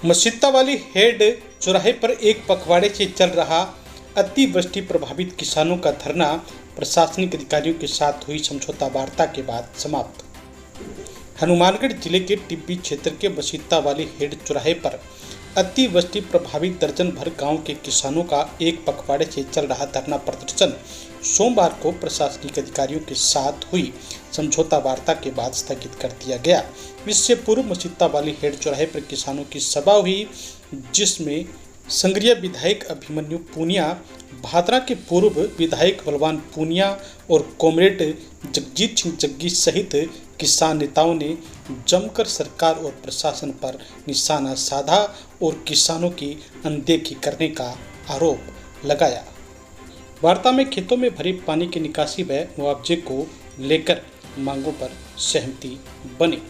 मसीता वाली हेड चौराहे पर एक पखवाड़े से चल रहा अतिवृष्टि प्रभावित किसानों का धरना प्रशासनिक अधिकारियों के साथ हुई समझौता वार्ता के बाद समाप्त। हनुमानगढ़ जिले के टिब्बी क्षेत्र के मसीता वाली हेड चौराहे पर अतिवृष्टि प्रभावित दर्जन भर गांव के किसानों का एक पखवाड़े से चल रहा धरना प्रदर्शन सोमवार को प्रशासनिक अधिकारियों के साथ हुई समझौता वार्ता के बाद स्थगित कर दिया गया। इससे पूर्व मसीता वाली हेड चौराहे पर किसानों की सभा हुई, जिसमें संग्रिया विधायक अभिमन्यु पूनिया, भादरा के पूर्व विधायक बलवान पूनिया और कॉमरेड जगजीत सिंह जग्गी सहित किसान नेताओं ने जमकर सरकार और प्रशासन पर निशाना साधा और किसानों की अनदेखी करने का आरोप लगाया। वार्ता में खेतों में भरे पानी की निकासी व मुआवजे को लेकर मांगों पर सहमति बनी।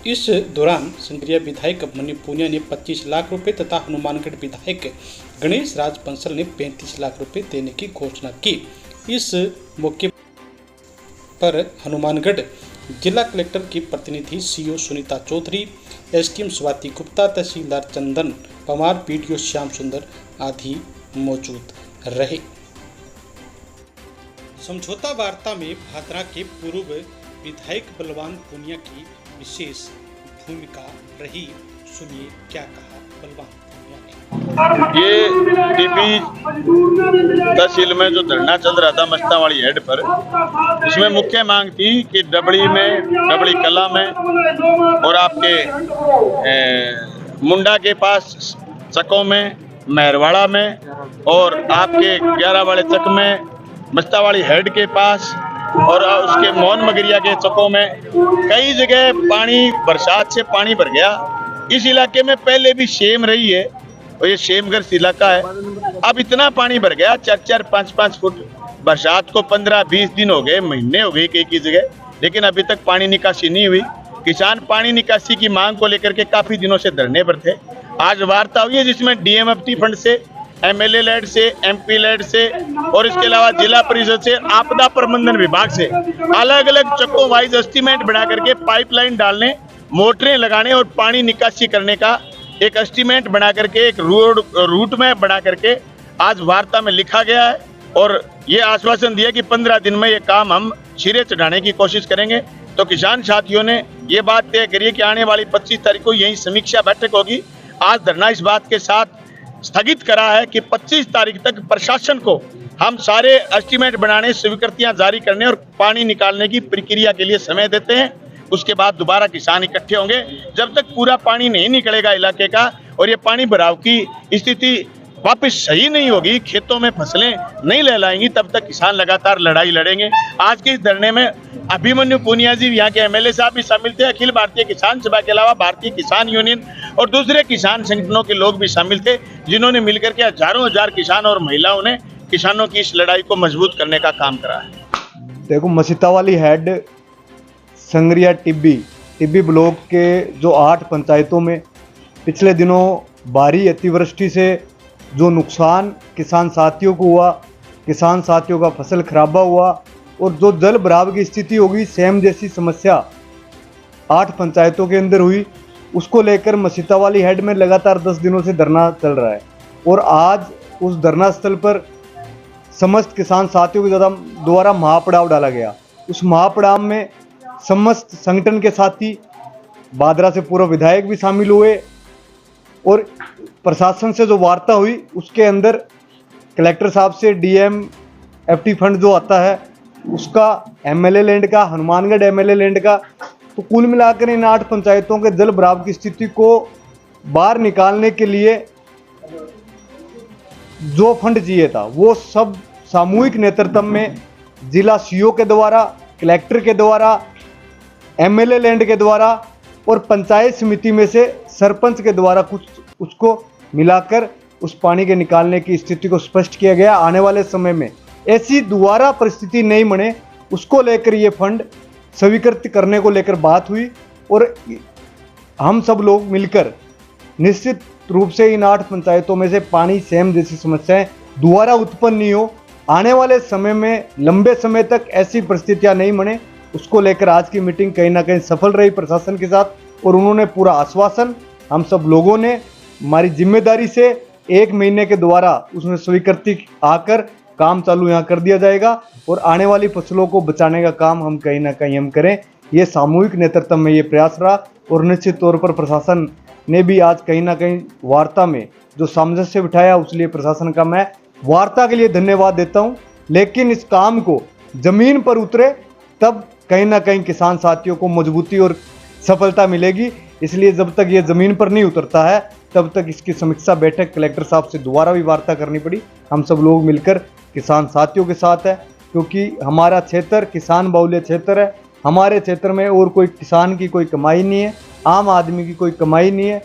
इस दौरान संग्रिया विधायक अभिमन्यु पूनिया ने 25 लाख रुपए तथा हनुमानगढ़ विधायक गणेश राज बंसल ने 35 लाख रुपए देने की घोषणा की। इस मौके पर हनुमानगढ़ जिला कलेक्टर की प्रतिनिधि सीओ सुनीता चौधरी, एसडीएम स्वाति गुप्ता, तहसीलदार चंदन पवार, बीडीओ श्याम सुंदर आदि मौजूद रहे। समझौता वार्ता में भादरा के पूर्व विधायक बलवान पूनिया की विशेष भूमिका रही। सुनिए क्या कहा बलवान पूनिया ने। ये टिब्बी तहसील में जो धरना चल रहा था मस्ता वाली हेड पर, इसमें मुख्य मांग थी कि डबड़ी कला में और आपके मुंडा के पास चकों में, मेहरवाड़ा में और आपके 11 वाले चक में, मस्ता वाली हेड के पास और उसके मोहन मगरिया के चकों में कई जगह पानी, बरसात से पानी भर गया। इस इलाके में पहले भी सेम रही है और ये सेमग्रस्त इलाका है। अब इतना पानी भर गया, 4-4, 5-5 फुट। बरसात को 15-20 दिन हो गए, महीने हो गए कई जगह, लेकिन अभी तक पानी निकासी नहीं हुई। किसान पानी निकासी की मांग को लेकर के काफी दिनों से धरने पर थे। आज वार्ता हुई है जिसमें डीएमएफटी फंड से, एमएलए लेड से, एमपी लेड से और इसके अलावा जिला परिषद से, आपदा प्रबंधन विभाग से अलग अलग चक्कों वाइज एस्टीमेट बना करके पाइपलाइन डालने, मोटरें लगाने और पानी निकासी करने का एक एस्टीमेट बना करके, एक रूट में बना करके आज वार्ता में लिखा गया है और ये आश्वासन दिया कि 15 दिन में ये काम हम सिरे चढ़ाने की कोशिश करेंगे। तो किसान साथियों ने ये बात तय करी है कि आने वाली 25 तारीख को यही समीक्षा बैठक होगी। आज धरना इस बात के साथ स्थगित करा है कि 25 तारीख तक प्रशासन को हम सारे एस्टीमेट बनाने, स्वीकृतियां जारी करने और पानी निकालने की प्रक्रिया के लिए समय देते हैं। उसके बाद दोबारा किसान इकट्ठे होंगे। जब तक पूरा पानी नहीं निकलेगा इलाके का और ये पानी भराव की स्थिति वापस सही नहीं होगी, खेतों में फसलें नहीं लहलाएंगी, तब तक किसान लगातार लड़ाई लड़ेंगे। आज के इस धरने में अभिमन्यु पूनिया जी, यहाँ के एमएलए साहब भी शामिल थे। अखिल भारतीय किसान सभा के अलावा भारतीय किसान यूनियन और दूसरे किसान संगठनों के लोग भी शामिल थे, जिन्होंने मिलकर के हजारों हजार किसान और महिलाओं ने किसानों की इस लड़ाई को मजबूत करने का काम करा है। देखो, मसीता वाली हेड संग्रिया टिब्बी ब्लॉक के जो 8 पंचायतों में पिछले दिनों भारी अतिवृष्टि से जो नुकसान किसान साथियों को हुआ, किसान साथियों का फसल खराबा हुआ और जो जल भराव की स्थिति होगी, सेम जैसी समस्या 8 पंचायतों के अंदर हुई, उसको लेकर मसीता वाली हेड में लगातार 10 दिनों से धरना चल रहा है। और आज उस धरना स्थल पर समस्त किसान साथियों के द्वारा महापड़ाव डाला गया। उस महापड़ाव में समस्त संगठन के साथी, भादरा से पूर्व विधायक भी शामिल हुए और प्रशासन से जो वार्ता हुई उसके अंदर कलेक्टर साहब से डीएमएफटी फंड जो आता है उसका, एमएलए लैंड का, हनुमानगढ़ एमएलए लैंड का, तो कुल मिलाकर इन 8 पंचायतों के जल भराव की स्थिति को बाहर निकालने के लिए जो फंड चाहिए था वो सब सामूहिक नेतृत्व में जिला सीओ के द्वारा, कलेक्टर के द्वारा, एमएलए लैंड के द्वारा और पंचायत समिति में से सरपंच के द्वारा कुछ उसको मिलाकर उस पानी के निकालने की स्थिति को स्पष्ट किया गया। आने वाले समय में ऐसी दोबारा परिस्थिति नहीं बने, उसको लेकर ये फंड स्वीकृत करने को लेकर बात हुई और हम सब लोग मिलकर निश्चित रूप से इन 8 पंचायतों में से पानी सेम जैसी समस्याएं दोबारा उत्पन्न नहीं हो, आने वाले समय में लंबे समय तक ऐसी परिस्थितियां नहीं बने, उसको लेकर आज की मीटिंग कहीं ना कहीं सफल रही प्रशासन के साथ और उन्होंने पूरा आश्वासन हम सब लोगों ने हमारी जिम्मेदारी से 1 महीने के द्वारा उसमें स्वीकृति आकर काम चालू यहाँ कर दिया जाएगा और आने वाली फसलों को बचाने का काम हम कहीं ना कहीं हम करें। ये सामूहिक नेतृत्व में ये प्रयास रहा और निश्चित तौर पर प्रशासन ने भी आज कहीं ना कहीं वार्ता में जो सामंजस्य बिठाया, उसलिए प्रशासन का मैं वार्ता के लिए धन्यवाद देता हूँ। लेकिन इस काम को जमीन पर उतरे तब कहीं ना कहीं किसान साथियों को मजबूती और सफलता मिलेगी। इसलिए जब तक ये ज़मीन पर नहीं उतरता है तब तक इसकी समीक्षा बैठक कलेक्टर साहब से दोबारा भी वार्ता करनी पड़ी। हम सब लोग मिलकर किसान साथियों के साथ है, क्योंकि हमारा क्षेत्र किसान बाहुल्य क्षेत्र है। हमारे क्षेत्र में और कोई किसान की कोई कमाई नहीं है, आम आदमी की कोई कमाई नहीं है।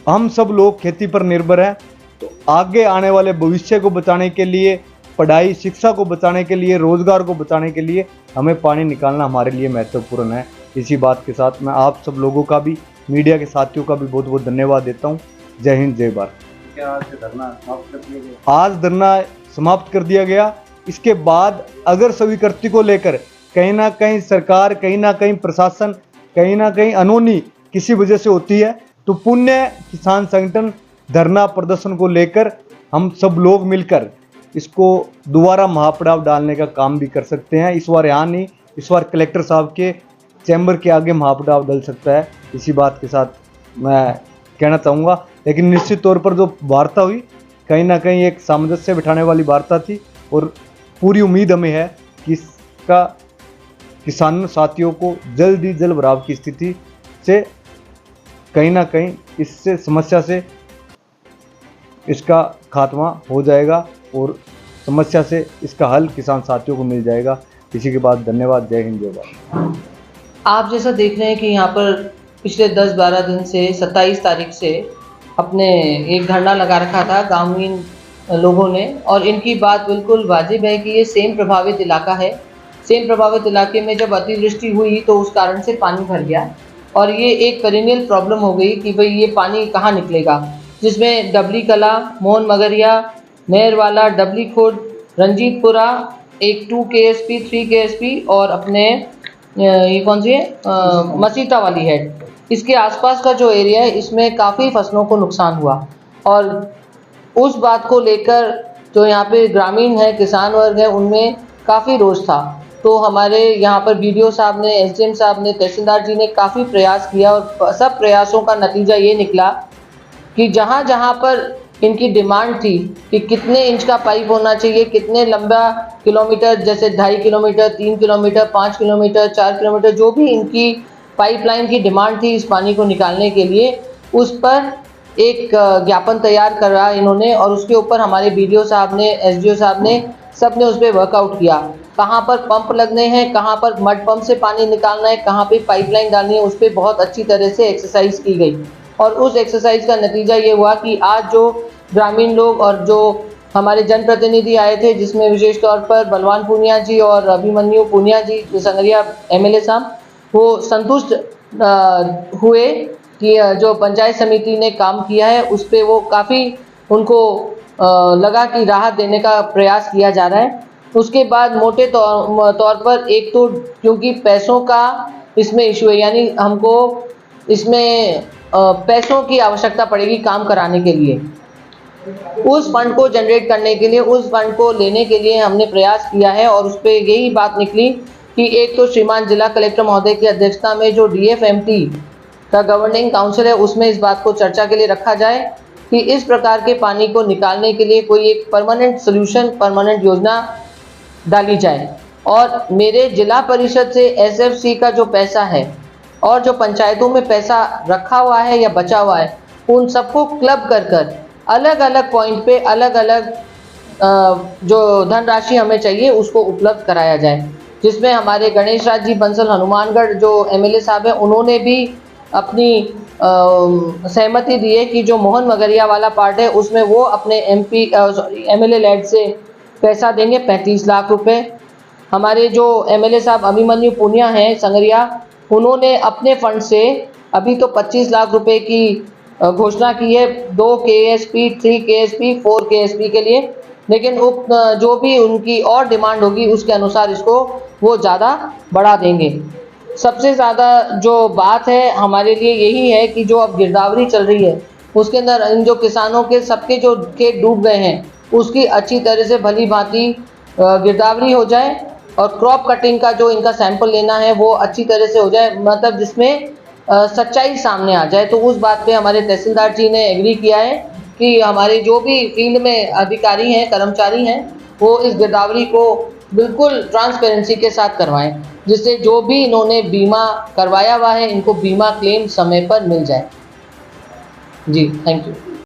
हम सब लोग खेती पर निर्भर हैं। तो आगे आने वाले भविष्य को बचाने के लिए, पढ़ाई शिक्षा को बचाने के लिए, रोजगार को बचाने के लिए हमें पानी निकालना हमारे लिए महत्वपूर्ण है। इसी बात के साथ मैं आप सब लोगों का भी, मीडिया के साथियों का भी बहुत बहुत धन्यवाद देता हूँ। जय हिंद, जय भारत। क्या आज धरना समाप्त कर दिया गया? आज धरना समाप्त कर दिया गया। इसके बाद अगर स्वीकृति को लेकर कहीं ना कहीं सरकार, कहीं ना कहीं प्रशासन, कहीं ना कहीं अनहोनी किसी वजह से होती है तो पुण्य किसान संगठन धरना प्रदर्शन को लेकर हम सब लोग मिलकर इसको दोबारा महापड़ाव डालने का काम भी कर सकते हैं। इस बार यहाँ नहीं, इस बार कलेक्टर साहब के चैम्बर के आगे महापड़ाव डल सकता है। इसी बात के साथ मैं कहना चाहूँगा। लेकिन निश्चित तौर पर जो वार्ता हुई कहीं ना कहीं एक सामंजस्य बिठाने वाली वार्ता थी और पूरी उम्मीद हमें है कि इसका किसान साथियों को जल्द ही जल्द बराबर की स्थिति से कहीं ना कहीं इससे समस्या से इसका खात्मा हो जाएगा और समस्या से इसका हल किसान साथियों को मिल जाएगा। इसी के बाद धन्यवाद। जय हिंद, जय भारत। आप जैसा देख रहे हैं कि यहाँ पर पिछले 10-12 दिन से 27 तारीख से अपने एक धरना लगा रखा था ग्रामीण लोगों ने, और इनकी बात बिल्कुल वाजिब है कि ये सेम प्रभावित इलाका है। सेम प्रभावित इलाके में जब अतिवृष्टि हुई तो उस कारण से पानी भर गया और ये एक पेरिनियल प्रॉब्लम हो गई कि भाई ये पानी कहाँ निकलेगा, जिसमें डबली कला, मोहन मगरिया, मेहरवाला, डबली खुर्द, रंजीतपुरा, एक 2 KSP, 3 KSP और अपने ये कौन सी है मसीता वाली है, इसके आसपास का जो एरिया है इसमें काफ़ी फसलों को नुकसान हुआ। और उस बात को लेकर जो यहाँ पे ग्रामीण है, किसान वर्ग है, उनमें काफ़ी रोष था। तो हमारे यहाँ पर BDO साहब ने, SDM साहब ने, तहसीलदार जी ने काफ़ी प्रयास किया और सब प्रयासों का नतीजा ये निकला कि जहाँ जहाँ पर इनकी डिमांड थी कि कितने इंच का पाइप होना चाहिए, कितने लंबा किलोमीटर, जैसे 2.5 किलोमीटर, 3 किलोमीटर, 5 किलोमीटर, 4 किलोमीटर, जो भी इनकी पाइपलाइन की डिमांड थी इस पानी को निकालने के लिए, उस पर एक ज्ञापन तैयार करा इन्होंने और उसके ऊपर हमारे BDO साहब ने, SDO साहब ने, सब ने उस पर वर्कआउट किया। कहाँ पर पंप लगने हैं, कहाँ पर मड पंप से पानी निकालना है, कहाँ पे पाइपलाइन डालनी है, उस पर बहुत अच्छी तरह से एक्सरसाइज की गई। और उस एक्सरसाइज का नतीजा ये हुआ कि आज जो ग्रामीण लोग और जो हमारे जनप्रतिनिधि आए थे, जिसमें विशेष तौर पर बलवान पूनिया जी और अभिमन्यु पूनिया जी, जो संगरिया MLA साहब, वो संतुष्ट हुए कि जो पंचायत समिति ने काम किया है उस पर वो काफ़ी उनको लगा कि राहत देने का प्रयास किया जा रहा है। उसके बाद मोटे तौर पर एक तो क्योंकि पैसों का इसमें इशू है, यानी हमको इसमें पैसों की आवश्यकता पड़ेगी काम कराने के लिए। उस फंड को जनरेट करने के लिए, उस फंड को लेने के लिए हमने प्रयास किया है और उस पर यही बात निकली कि एक तो श्रीमान जिला कलेक्टर महोदय की अध्यक्षता में जो DFMT का गवर्निंग काउंसिल है उसमें इस बात को चर्चा के लिए रखा जाए कि इस प्रकार के पानी को निकालने के लिए कोई एक परमानेंट सोल्यूशन, परमानेंट योजना डाली जाए। और मेरे जिला परिषद से SFC का जो पैसा है और जो पंचायतों में पैसा रखा हुआ है या बचा हुआ है, उन सबको क्लब कर अलग अलग पॉइंट पे अलग अलग जो धनराशि हमें चाहिए उसको उपलब्ध कराया जाए। जिसमें हमारे गणेश राज जी बंसल हनुमानगढ़ जो MLA साहब हैं, उन्होंने भी अपनी सहमति दी है कि जो मोहन मगरिया वाला पार्ट है उसमें वो अपने MLA लेड से पैसा देंगे 35 लाख रुपए। हमारे जो MLA साहब अभिमन्यु पूनिया हैं संगरिया, उन्होंने अपने फंड से अभी तो 25 लाख रुपए की घोषणा की है 2 KSP, 3 KSP, 4 KSP के लिए, लेकिन जो भी उनकी और डिमांड होगी उसके अनुसार इसको वो ज़्यादा बढ़ा देंगे। सबसे ज़्यादा जो बात है हमारे लिए यही है कि जो अब गिरदावरी चल रही है उसके अंदर इन जो किसानों के सबके जो खेत डूब गए हैं उसकी अच्छी तरह से भली भांति गिरदावरी हो जाए और क्रॉप कटिंग का जो इनका सैंपल लेना है वो अच्छी तरह से हो जाए, मतलब जिसमें सच्चाई सामने आ जाए। तो उस बात पे हमारे तहसीलदार जी ने एग्री किया है कि हमारे जो भी फील्ड में अधिकारी हैं, कर्मचारी हैं, वो इस गिरदावरी को बिल्कुल ट्रांसपेरेंसी के साथ करवाएं, जिससे जो भी इन्होंने बीमा करवाया हुआ है इनको बीमा क्लेम समय पर मिल जाए। जी, थैंक यू।